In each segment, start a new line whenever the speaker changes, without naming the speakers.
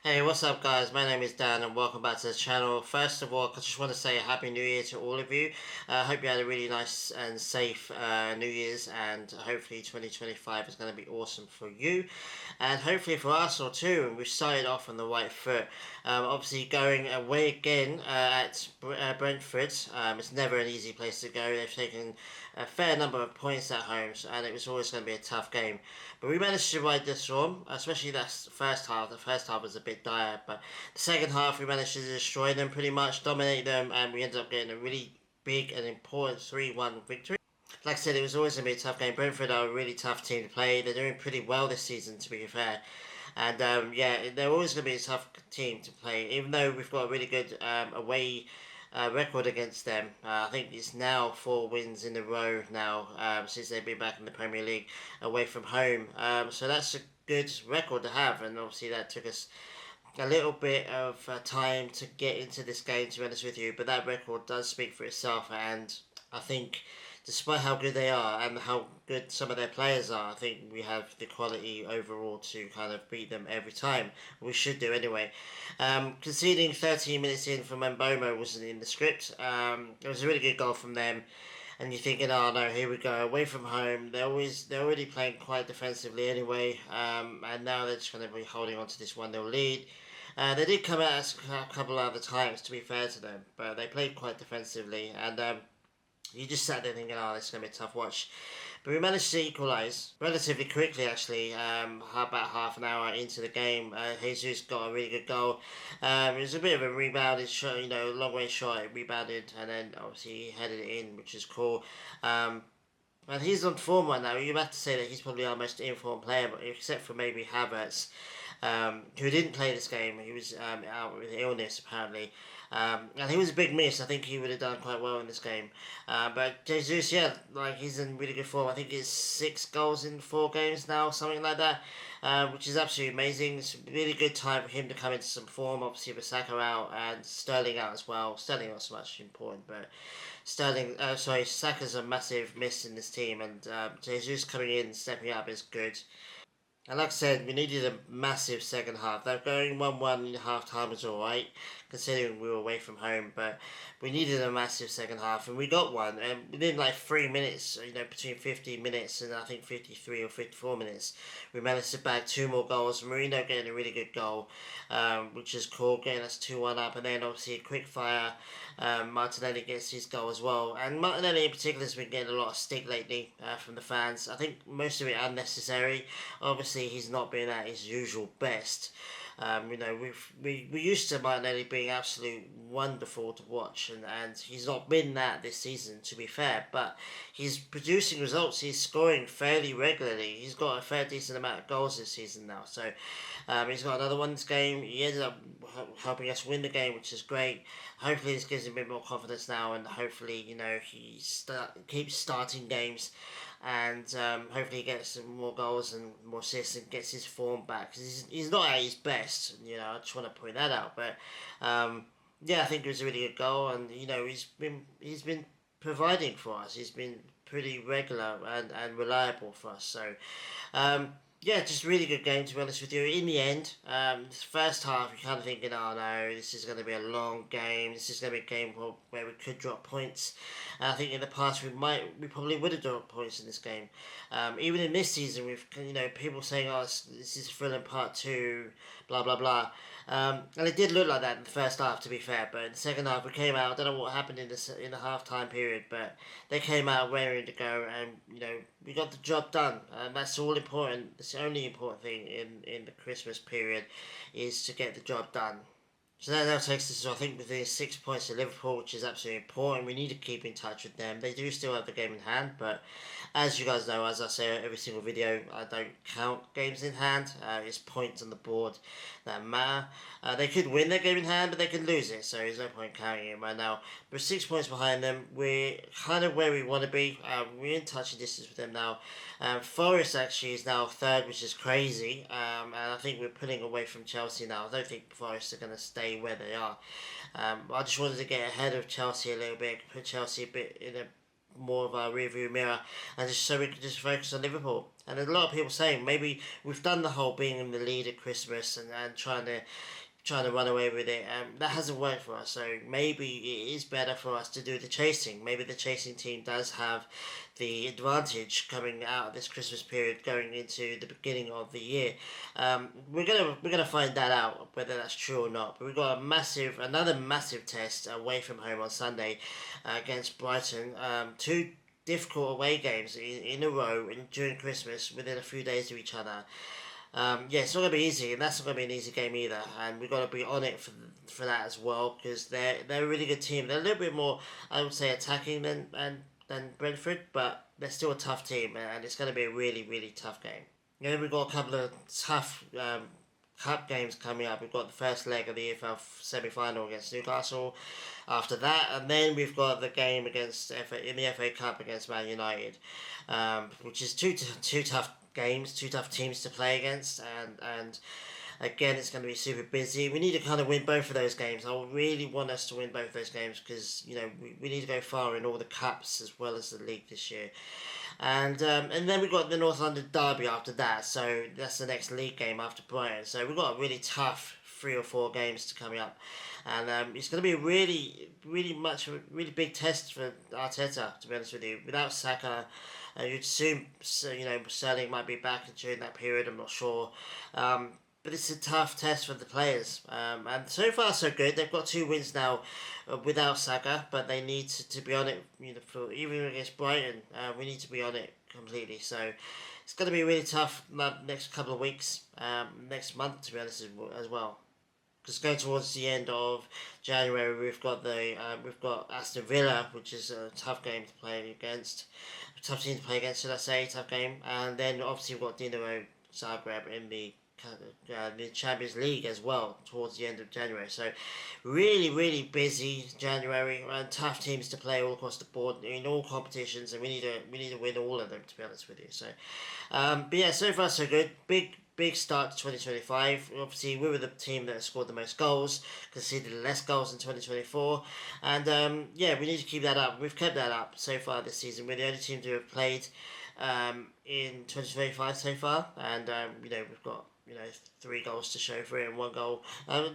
Hey, what's up, guys? My name is Dan, and welcome back to the channel. First of all, I just want to say a Happy New Year to all of you. I hope you had a really nice and safe New Year's, and hopefully 2025 is going to be awesome for you, and hopefully for Arsenal too. We started off on the right foot. Obviously, going away again at Brentford. It's never an easy place to go. They've taken a fair number of points at home, and it was always going to be a tough game. But we managed to ride the storm, especially that first half. The first half was a bit dire, but the second half we managed to destroy them pretty much, dominate them, and we ended up getting a really big and important 3-1 victory. Like I said, it was always going to be a tough game. Brentford are a really tough team to play. They're doing pretty well this season, to be fair. And yeah, they're always going to be a tough team to play, even though we've got a really good away record against them. I think it's now 4 wins in a row now since they've been back in the Premier League away from home. So that's a good record to have, and obviously that took us a little bit of time to get into this game, to be honest with you. But that record does speak for itself, and I think despite how good they are and how good some of their players are, I think we have the quality overall to kind of beat them every time. We should do anyway. Conceding 13 minutes in from Mbomo wasn't in the script. It was a really good goal from them. And you're thinking, oh no, here we go, away from home. They're already playing quite defensively anyway, and now they're just going to be holding on to this 1-0 lead. They did come out a couple other times, to be fair to them, but they played quite defensively, and you just sat there thinking, oh, this is going to be a tough watch. But we managed to equalise relatively quickly, actually, about half an hour into the game. Jesus got a really good goal. It was a bit of a rebounded shot, long way shot. It rebounded, and then obviously he headed it in, which is cool. And he's on form right now. You have to say that he's probably our most informed player, but except for maybe Havertz, who didn't play this game. He was out with illness apparently, and he was a big miss. I think he would have done quite well in this game. But Jesus, yeah, like he's in really good form. I think it's 6 goals in 4 games now, something like that, which is absolutely amazing. It's a really good time for him to come into some form. Obviously, with Saka out and Sterling out as well. Sterling not so much important, but Saka's a massive miss in this team, and Jesus coming in, stepping up is good. And like I said, we needed a massive second half. That going 1-1 in half time was alright, considering we were away from home, but we needed a massive second half, and we got one. And within like 3 minutes, between 50 minutes and I think 53 or 54 minutes, we managed to bag 2 more goals. Marino getting a really good goal, which is cool, getting us 2-1 up, and then obviously a quick fire. Martinelli gets his goal as well. And Martinelli in particular has been getting a lot of stick lately from the fans. I think most of it unnecessary. Obviously, he's not been at his usual best. We used to Martinelli being absolute wonderful to watch, and he's not been that this season, to be fair. But he's producing results. He's scoring fairly regularly. He's got a fair decent amount of goals this season now. So he's got another one this game. He ended up helping us win the game, which is great. Hopefully, this gives him a bit more confidence now, and hopefully, he keeps starting games, and hopefully he gets some more goals and more assists and gets his form back. Cause he's not at his best, I just want to point that out. But yeah, I think it was a really good goal, and he's been providing for us. He's been pretty regular and reliable for us. So yeah, just really good game, to be honest with you. In the end, this first half, you're kind of thinking, oh no, this is going to be a long game. This is going to be a game where we could drop points. And I think in the past we probably would have dropped points in this game. Even in this season, with people saying, oh, this is Fulham Part 2, blah blah blah. And it did look like that in the first half, to be fair. But in the second half, we came out. I don't know what happened in the half time period, but they came out raring to go, and we got the job done. And that's all important. It's the only important thing in the Christmas period is to get the job done. So that now takes us, I think, within 6 points of Liverpool, which is absolutely important. We need to keep in touch with them. They do still have the game in hand, but as you guys know, as I say every single video, I don't count games in hand. It's points on the board that matter. They could win their game in hand, but they could lose it, so there's no point counting it right now. We're 6 points behind them. We're kind of where we want to be. We're in touching distance with them now. Forest actually is now third, which is crazy, and I think we're pulling away from Chelsea now. I don't think Forest are going to stay where they are. I just wanted to get ahead of Chelsea a little bit, put Chelsea a bit in a more of our rearview mirror, and just so we can just focus on Liverpool. And a lot of people saying maybe we've done the whole being in the lead at Christmas and trying to run away with it. That hasn't worked for us, so maybe it is better for us to do the chasing. Maybe the chasing team does have the advantage coming out of this Christmas period, going into the beginning of the year. We're gonna find that out whether that's true or not. But we've got another massive test away from home on Sunday against Brighton. Two difficult away games in a row during Christmas within a few days of each other. Yeah, it's not going to be easy, and that's not going to be an easy game either. And we've got to be on it for that as well, because they're a really good team. They're a little bit more, I would say, attacking than Brentford, but they're still a tough team, and it's going to be a really, really tough game. And then we've got a couple of tough cup games coming up. We've got the first leg of the EFL semi-final against Newcastle. After that, and then we've got the game in the FA Cup against Man United, which is two tough games, two tough teams to play against, and again, it's going to be super busy. We need to kind of win both of those games. I really want us to win both of those games because we need to go far in all the cups as well as the league this year. And then we've got the North London derby after that, so that's the next league game after Brighton. So we've got a really tough 3 or 4 games to coming up, and it's going to be a really big test for Arteta, to be honest with you. Without Saka, you'd assume Sterling might be back during that period. I'm not sure, but it's a tough test for the players. And so far so good. They've got 2 wins now without Saka, but they need to be on it. For even against Brighton, we need to be on it completely. So it's going to be really tough next couple of weeks, next month, to be honest, as well. Because going towards the end of January, we've got Aston Villa, which is a tough game to play against, tough team to play against, should I say, tough game, and then obviously we've got Dinamo Zagreb in the Champions League as well towards the end of January. So really busy January, and tough teams to play all across the board in all competitions, and we need to win all of them, to be honest with you. So, but yeah, so far so good. Big start to 2025. Obviously, we were the team that scored the most goals, conceded less goals in 2024. And yeah, we need to keep that up. We've kept that up so far this season. We're the only team to have played in 2025 so far. And, we've got 3 goals to show for it and 1 goal.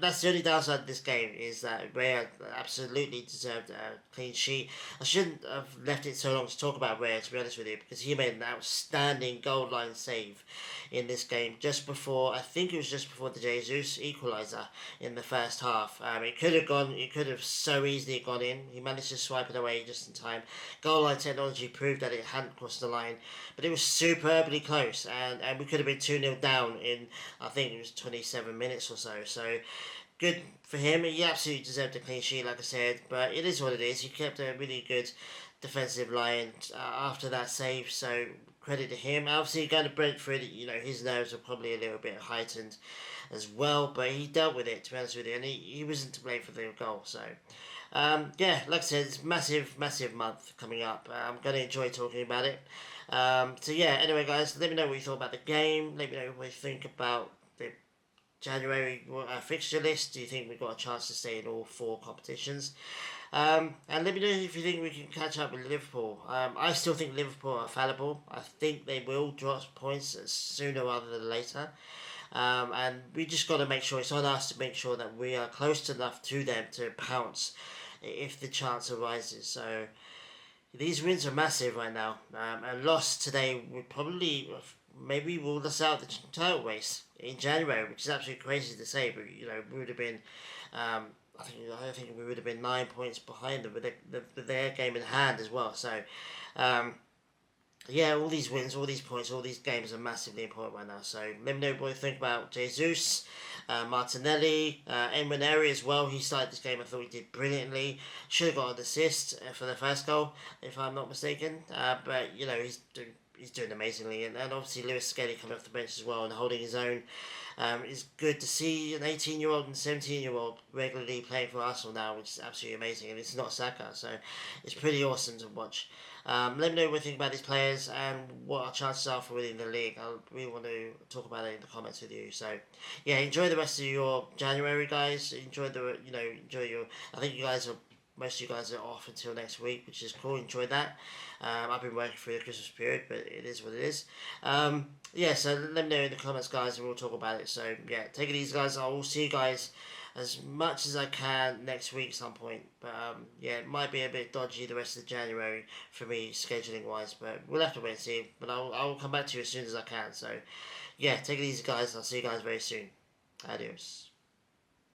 That's the only downside of this game, is that Raya absolutely deserved a clean sheet. I shouldn't have left it so long to talk about Raya, to be honest with you, because he made an outstanding goal line save in this game I think it was just before the Jesus equaliser in the first half. It could have so easily gone in. He managed to swipe it away just in time. Goal line technology proved that it hadn't crossed the line, but it was superbly close, and we could have been 2-0 down in, I think it was 27 minutes or so. So good for him. He absolutely deserved a clean sheet, like I said, but it is what it is. He kept a really good defensive line after that save, so credit to him. Obviously, going to Brentford, his nerves were probably a little bit heightened as well, but he dealt with it, to be honest with you, and he wasn't to blame for the goal. So yeah, like I said, it's massive month coming up. I'm going to enjoy talking about it. So yeah, anyway guys, let me know what you thought about the game. Let me know what you think about the January fixture list. Do you think we've got a chance to stay in all 4 competitions? And let me know if you think we can catch up with Liverpool. I still think Liverpool are fallible. I think they will drop points sooner rather than later. And we just got to make sure, it's on us to make sure that we are close enough to them to pounce if the chance arises. So these wins are massive right now. And loss today would probably maybe rule us out the title race in January, which is absolutely crazy to say, but we would have been I think we would have been 9 points behind them with their game in hand as well. So yeah, all these wins, all these points, all these games are massively important right now. So let me know what you think about Jesus, Martinelli, Nwaneri as well. He started this game, I thought he did brilliantly. Should have got an assist for the first goal, if I'm not mistaken. But he's doing amazingly, and obviously Lewis Skelly coming off the bench as well and holding his own. It's good to see an 18-year-old and 17-year-old regularly playing for Arsenal now, which is absolutely amazing, and it's not Saka, so it's pretty awesome to watch. Let me know what you think about these players and what our chances are for winning the league. I really want to talk about it in the comments with you. So, yeah, enjoy the rest of your January, guys. Enjoy your. I think you guys are most of you guys are off until next week, which is cool. Enjoy that. I've been working through the Christmas period, but it is what it is. Yeah, so let me know in the comments, guys, and we'll talk about it. So, yeah, take it easy, guys. I will see you guys as much as I can next week at some point. But, yeah, it might be a bit dodgy the rest of January for me, scheduling-wise, but we'll have to wait and see. But I'll come back to you as soon as I can. So, yeah, take it easy, guys. I'll see you guys very soon. Adios.